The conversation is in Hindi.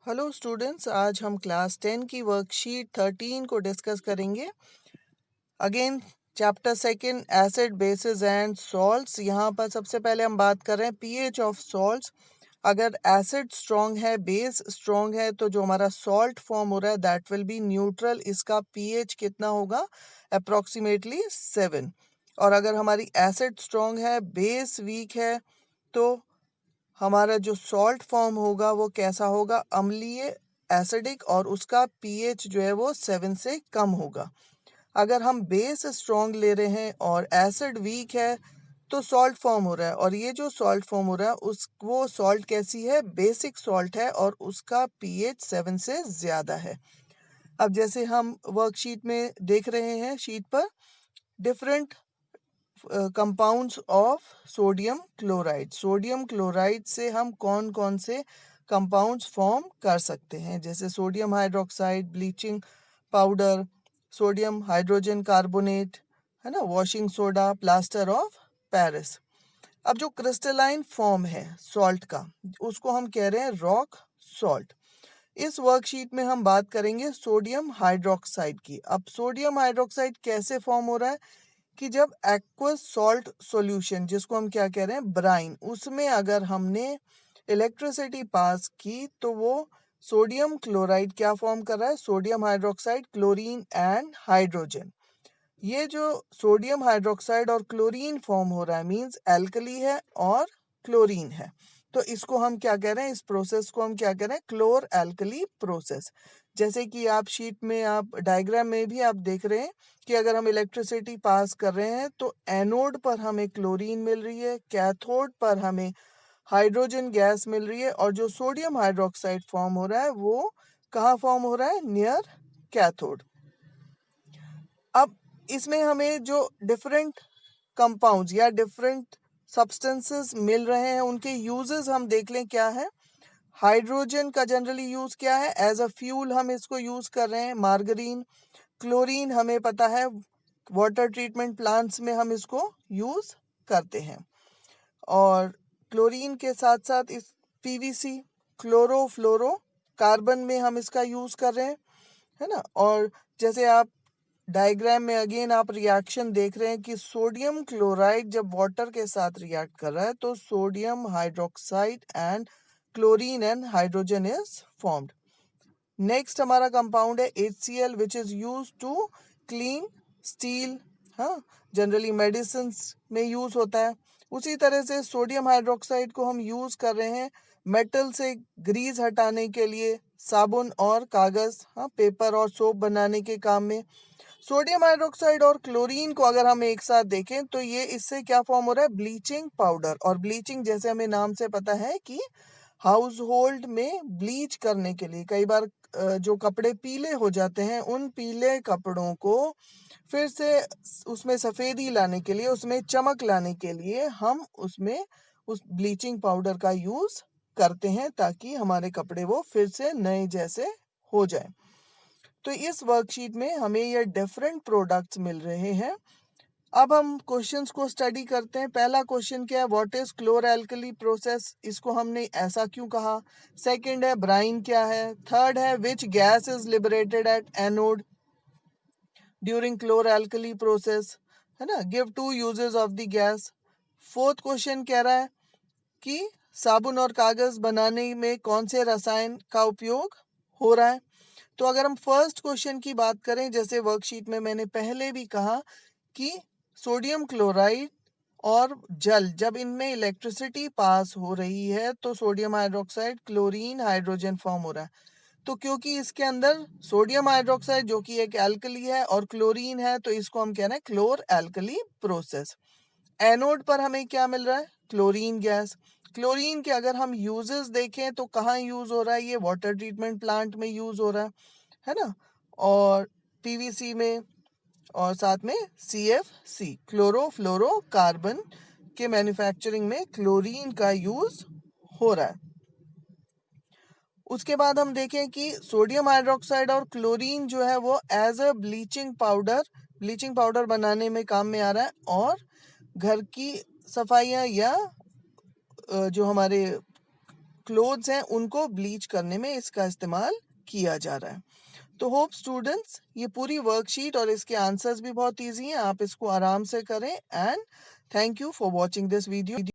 हेलो स्टूडेंट्स, आज हम क्लास 10 की वर्कशीट 13 को डिस्कस करेंगे। Again chapter second acid basis and salts. यहाँ पर सबसे पहले हम बात कर रहे हैं पीएच ऑफ सॉल्ट्स। अगर एसिड स्ट्रॉन्ग है, बेस स्ट्रॉन्ग है, तो जो हमारा सॉल्ट फॉर्म हो रहा है दैट विल बी न्यूट्रल। इसका पीएच कितना होगा? अप्रॉक्सीमेटली 7। और अगर हमारी एसिड स्ट्रॉन्ग है, बेस वीक है, तो हमारा जो सॉल्ट फॉर्म होगा वो कैसा होगा? अम्लीय, एसिडिक, और उसका पीएच जो है वो 7 से कम होगा। अगर हम बेस स्ट्रॉन्ग ले रहे हैं और एसिड वीक है तो सॉल्ट फॉर्म हो रहा है, और ये जो सॉल्ट फॉर्म हो रहा है वो सॉल्ट कैसी है? बेसिक सॉल्ट है, और उसका पीएच 7 से ज़्यादा है। अब जैसे हम वर्कशीट में देख रहे हैं, शीट पर different compounds of sodium chloride. Sodium chloride से हम कौन कौन से कंपाउंड्स फॉर्म कर सकते हैं? जैसे sodium hydroxide, bleaching powder, sodium hydrogen carbonate, है ना, washing soda, plaster of Paris. अब जो क्रिस्टलाइन फॉर्म है सॉल्ट का, उसको हम कह रहे हैं रॉक सॉल्ट। इस वर्कशीट में हम बात करेंगे सोडियम हाइड्रोक्साइड की। अब सोडियम हाइड्रोक्साइड कैसे फॉर्म हो रहा है कि जब एक्वस सॉल्ट सॉल्यूशन, जिसको हम क्या कह रहे हैं, ब्राइन, उसमें अगर हमने इलेक्ट्रिसिटी पास की तो वो सोडियम क्लोराइड क्या फॉर्म कर रहा है? Sodium hydroxide, chlorine and hydrogen. ये जो सोडियम हाइड्रोक्साइड और क्लोरीन फॉर्म हो रहा है मींस एल्कली है और क्लोरीन है। तो इसको हम क्या कह रहे हैं? इस प्रोसेस को हम क्या कह रहे हैं? क्लोर एल्कली प्रोसेस। जैसे कि आप शीट में, आप डायग्राम में भी आप देख रहे हैं कि अगर हम इलेक्ट्रिसिटी पास कर रहे हैं तो एनोड पर हमें क्लोरीन मिल रही है, कैथोड पर हमें हाइड्रोजन गैस मिल रही है, और जो सोडियम हाइड्रोक्साइड फॉर्म हो रहा है वो कहाँ फॉर्म हो रहा है? Near cathode. अब इसमें हमें जो डिफरेंट कंपाउंड्स या डिफरेंट सब्सटेंसेस मिल रहे हैं उनके यूजेस हम देख लें क्या है। हाइड्रोजन का जनरली यूज क्या है? एज अ फ्यूल हम इसको यूज कर रहे हैं, मार्गरीन। क्लोरीन हमें पता है वाटर ट्रीटमेंट प्लांट्स में हम इसको यूज करते हैं। और क्लोरीन के साथ साथ इस पीवीसी, क्लोरोफ्लोरो कार्बन में हम इसका यूज कर रहे हैं, है ना। और जैसे आप डायग्राम में अगेन आप रिएक्शन देख रहे हैं कि सोडियम क्लोराइड जब वाटर के साथ रिएक्ट कर रहा है तो sodium hydroxide and chlorine and hydrogen is formed. Next हमारा कंपाउंड है HCl which is use to clean steel. हाँ, जनरली मेडिसिन में यूज होता है। उसी तरह से सोडियम हाइड्रोक्साइड को हम यूज कर रहे हैं मेटल से ग्रीस हटाने के लिए, साबुन और कागज, हाँ, पेपर और सोप बनाने के काम में। सोडियम हाइड्रोक्साइड और क्लोरीन को अगर हम एक साथ देखें तो ये इससे क्या फॉर्म हो रहा है? Bleaching powder. और ब्लीचिंग जैसे हमें नाम से पता है कि हाउस होल्ड में ब्लीच करने के लिए, कई बार जो कपड़े पीले हो जाते हैं उन पीले कपड़ों को फिर से उसमें सफेदी लाने के लिए, उसमें चमक लाने के लिए हम उसमें उस ब्लीचिंग पाउडर का यूज करते हैं ताकि हमारे कपड़े वो फिर से नए जैसे हो जाए। तो इस वर्कशीट में हमें ये डिफरेंट प्रोडक्ट्स मिल रहे हैं। अब हम क्वेश्चंस को स्टडी करते हैं। पहला क्वेश्चन क्या है? What is chlor alkali process? इसको हमने ऐसा क्यों कहा? सेकंड है ब्राइन क्या है? थर्ड है which gas is liberated at anode during chlor alkali process, है ना। Give two uses of the gas. Fourth question कह रहा है कि साबुन और कागज बनाने में कौन से रसायन का उपयोग हो रहा है? तो अगर हम फर्स्ट क्वेश्चन की बात करें, जैसे वर्कशीट में मैंने पहले भी कहा कि सोडियम क्लोराइड और जल, जब इनमें इलेक्ट्रिसिटी पास हो रही है तो sodium hydroxide, chlorine, hydrogen form हो रहा है। तो क्योंकि इसके अंदर सोडियम हाइड्रोक्साइड जो कि एक एल्कली है और क्लोरीन है, तो इसको हम कह रहे हैं क्लोर एल्कली प्रोसेस। एनोड पर हमें क्या मिल रहा है? Chlorine gas. क्लोरीन के अगर हम यूजेस देखें तो कहाँ यूज हो रहा है? ये वाटर ट्रीटमेंट प्लांट में यूज हो रहा है ना, और पीवीसी में, और साथ में CFC, क्लोरोफ्लोरोकार्बन के मैन्युफैक्चरिंग में क्लोरीन का यूज हो रहा है। उसके बाद हम देखें कि सोडियम हाइड्रोक्साइड और क्लोरीन जो है वो एज अ ब्लीचिंग पाउडर बनाने में काम में आ रहा है, और घर की सफाइयाँ या जो हमारे क्लोथ्स हैं उनको ब्लीच करने में इसका इस्तेमाल किया जा रहा है। तो होप स्टूडेंट्स ये पूरी वर्कशीट और इसके आंसर्स भी बहुत इजी हैं, आप इसको आराम से करें। And thank you for watching this video.